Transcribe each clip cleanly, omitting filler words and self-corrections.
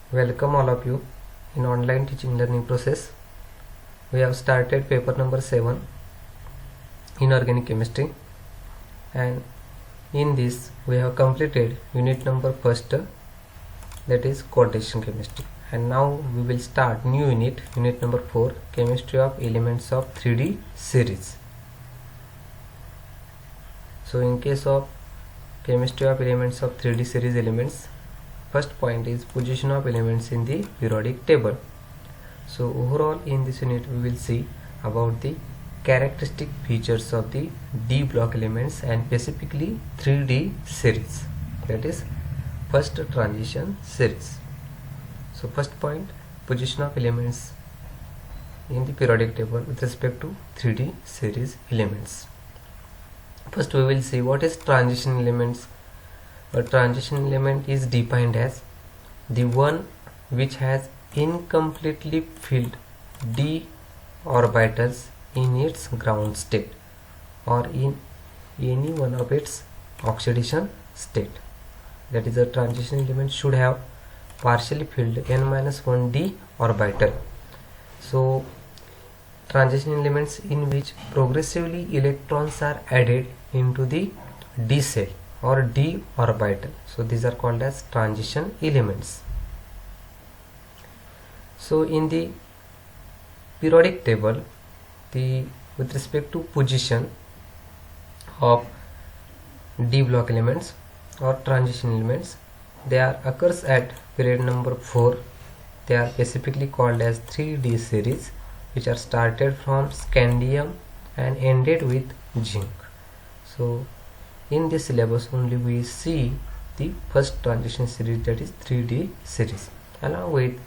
Welcome all of you in online teaching learning process. We have started paper number 7 in organic chemistry, and in this we have completed unit number first, that is coordination chemistry, and now we will start new unit number 4, chemistry of elements of 3D series. So in case of chemistry of elements of 3D series elements, first point is position of elements in the periodic table. So overall in this unit we will see about the characteristic features of the D block elements and specifically 3D series, that is first transition series. So first point, position of elements in the periodic table with respect to 3D series elements. First we will see what is transition elements. A transition element is defined as the one which has incompletely filled d orbitals in its ground state or in any one of its oxidation state. That is, a transition element should have partially filled n-1 d orbital. So transition elements in which progressively electrons are added into the d cell or d orbital, so these are called as transition elements. So in the periodic table, with respect to position of d block elements or transition elements, they are occurs at period number 4. They are specifically called as 3D series, which are started from scandium and ended with zinc. So in this syllabus only we see the first transition series, that is 3D series. Along with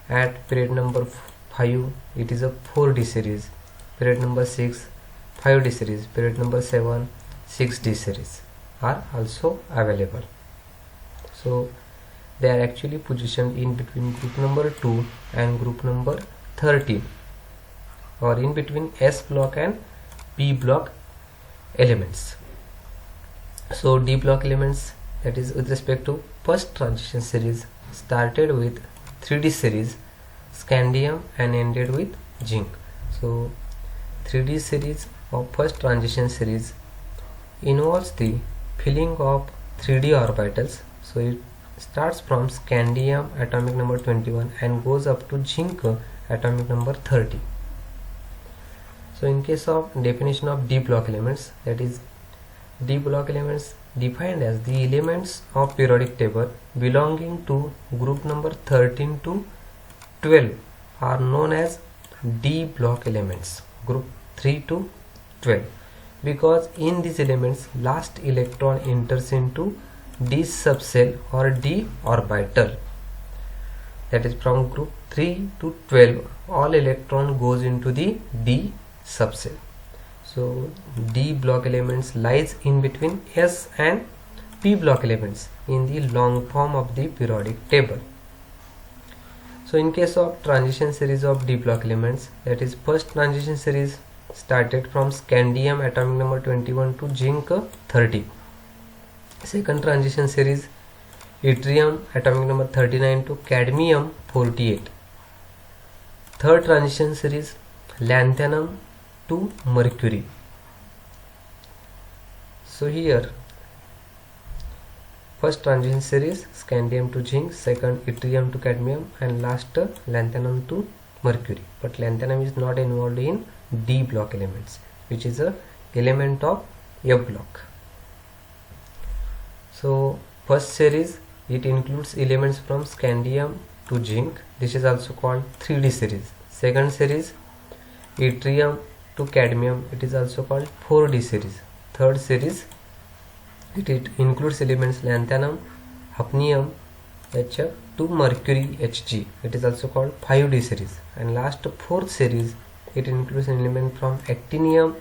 at period number 5 it is a 4D series, period number 6 5D series, period number 7 6D series are also available. So they are actually positioned in between group number 2 and group number 13, or in between S block and P block elements. So D block elements, that is with respect to first transition series, started with 3D series scandium and ended with zinc. So 3D series of first transition series involves the filling of 3D orbitals. So it starts from scandium atomic number 21 and goes up to zinc atomic number 30. So in case of definition of D block elements, that is D block elements defined as the elements of periodic table belonging to group number 13 to 12 are known as D block elements, group 3 to 12, because in these elements last electron enters into D subcell or D orbital. That is, from group 3 to 12 all electron goes into the D subcell. So D block elements lies in between S and P block elements in the long form of the periodic table. So in case of transition series of D block elements, that is first transition series started from scandium atomic number 21 to zinc 30. Second transition series yttrium atomic number 39 to cadmium 48. Third transition series lanthanum to mercury. So here first transition series scandium to zinc, second yttrium to cadmium, and last lanthanum to mercury. But lanthanum is not involved in D block elements, which is a element of F block. So first series, it includes elements from scandium to zinc. This is also called 3D series. Second series yttrium to cadmium, it is also called 4D series. Third series, it includes elements lanthanum, hafnium, HF to mercury Hg, it is also called 5D series. And last fourth series, it includes an element from actinium,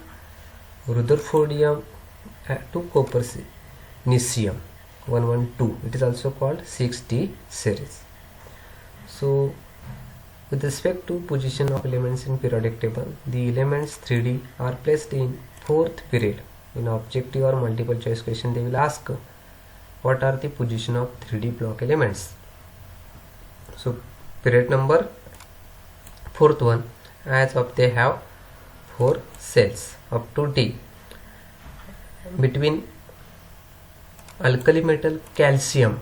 rutherfordium to copernicium 112, it is also called 6D series. So with respect to position of elements in periodic table, the elements 3D are placed in fourth period. In objective or multiple choice question, they will ask what are the position of 3D block elements. So period number fourth one, as of they have 4 cells up to D. Between alkali metal calcium,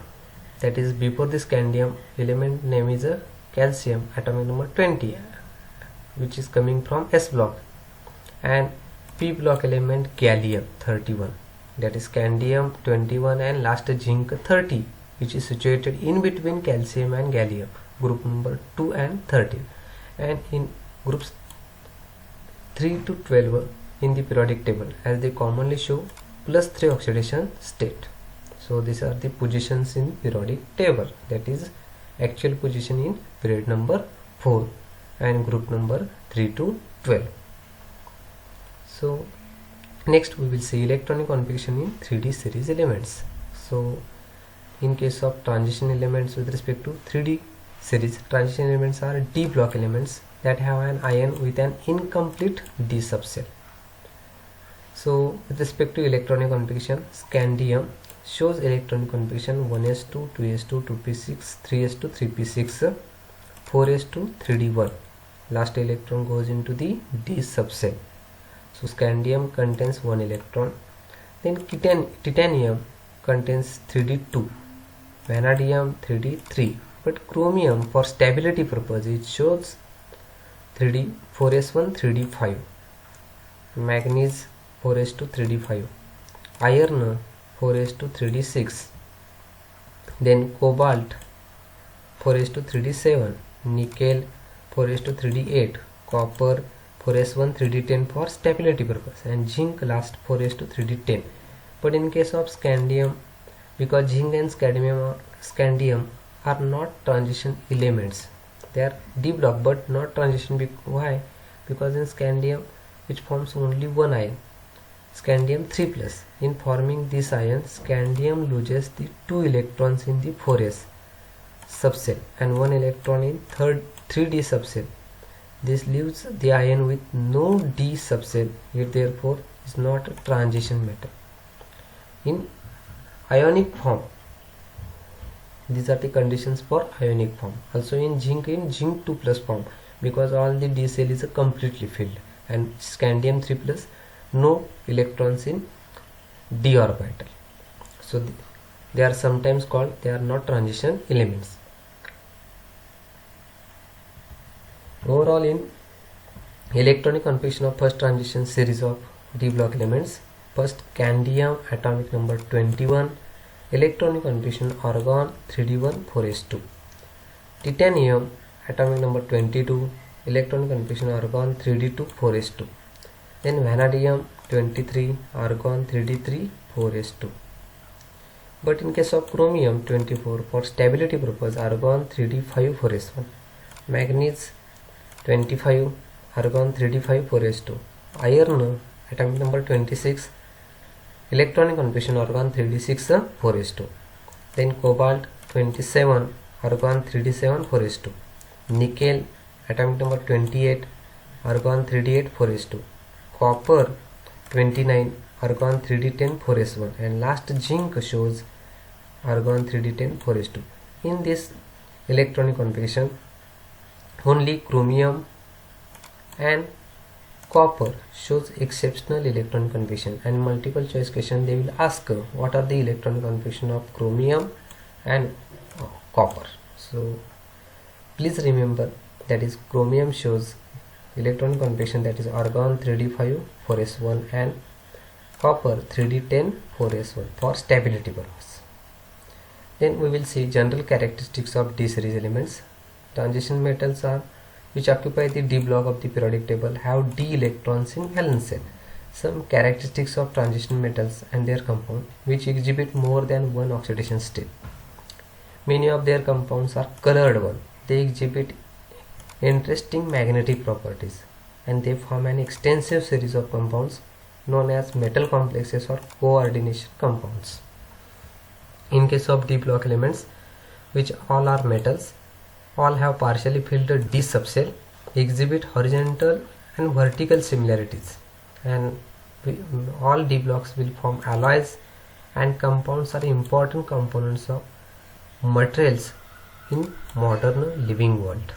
that is before this scandium element name is a calcium, atomic number 20, which is coming from S block, and P block element gallium 31, that is scandium 21 and last zinc 30, which is situated in between calcium and gallium, group number 2 and 13, and in groups 3 to 12 in the periodic table, as they commonly show +3 oxidation state. So these are the positions in periodic table, that is actual position in period number 4 and group number 3 to 12. So next we will see electronic configuration in 3D series elements. So in case of transition elements with respect to 3D series, transition elements are D block elements that have an ion with an incomplete D subcell. So with respect to electronic configuration, scandium shows electronic configuration 1s2, 2s2, 2p6, 3s2, 3p6, 4s2, 3d1. Last electron goes into the D subcell. So scandium contains 1 electron. Then titanium contains 3d2, vanadium 3d3, but chromium for stability purpose it shows 3d 4s1 3d5, manganese 4s2 3d5, iron 4s2 3d6, then cobalt 4s2 3d7, nickel 4s2 3d8, copper 4s1 3d10 for stability purpose, and zinc last 4s2 3d10. But in case of scandium, because zinc and scandium are not transition elements, they are D block but not transition. Why? Because in scandium which forms only one ion, scandium 3+. In forming this ion, scandium loses the 2 electrons in the 4s subcell and 1 electron in 3d subcell. This leaves the ion with no D subcell. It therefore is not a transition metal. In ionic form, these are the conditions for ionic form. Also in zinc 2+ form, because all the D cell is completely filled, and scandium 3+, no electrons in D orbital. So they are sometimes called, they are not transition elements. Overall, in electronic configuration of first transition series of D block elements, first scandium atomic number 21, electronic configuration argon 3d1 4s2, titanium atomic number 22, electronic configuration argon 3d2 4s2, then vanadium 23, argon 3d3 4s2. But in case of chromium 24, for stability purpose argon 3d5 4s1, manganese 25, argon 3d5 4s2, iron atomic number 26, electronic configuration argon 3d6 4s2, then cobalt 27, argon 3d7 4s2, nickel atomic number 28, argon 3d8 4s2, copper 29, argon 3d10 4s1, and last zinc shows argon 3d10 4s2. In this electronic configuration, only chromium and copper shows exceptional electronic configuration, and multiple choice question they will ask what are the electronic configuration of chromium and copper. So please remember that is chromium shows electronic configuration, that is argon 3d5 4s1 and copper 3d10 4s1 for stability purpose. Then we will see general characteristics of D series elements. Transition metals are which occupy the D block of the periodic table have D electrons in valence shell. Some characteristics of transition metals and their compound which exhibit more than one oxidation state. Many of their compounds are colored one. They exhibit interesting magnetic properties, and they form an extensive series of compounds known as metal complexes or coordination compounds. In case of D block elements, which all are metals, all have partially filled D subcell, exhibit horizontal and vertical similarities, and all D blocks will form alloys, and compounds are important components of materials in modern living world.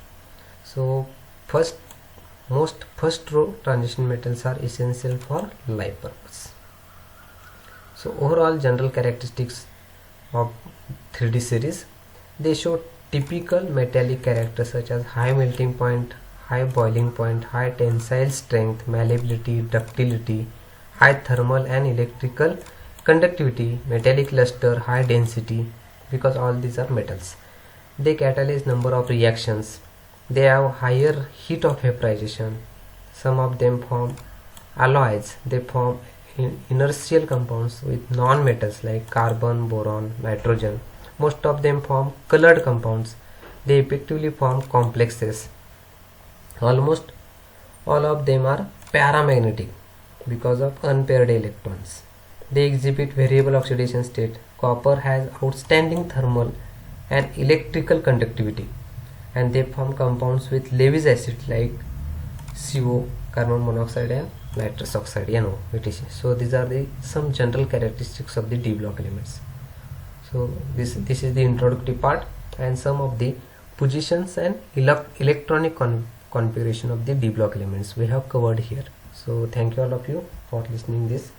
So first row transition metals are essential for life purpose. So overall general characteristics of 3D series, they show typical metallic characters such as high melting point, high boiling point, high tensile strength, malleability, ductility, high thermal and electrical conductivity, metallic luster, high density, because all these are metals. They catalyze number of reactions. They have higher heat of vaporization. Some of them form alloys. They form inertial compounds with non-metals like carbon, boron, nitrogen. Most of them form colored compounds. They effectively form complexes. Almost all of them are paramagnetic because of unpaired electrons. They exhibit variable oxidation state. Copper has outstanding thermal and electrical conductivity, and they form compounds with Lewis acid like CO, carbon monoxide, and nitrous oxide, NO, etc. So these are the some general characteristics of the D block elements. So this is the introductory part and some of the positions and electronic configuration of the D block elements we have covered here. So thank you all of you for listening this.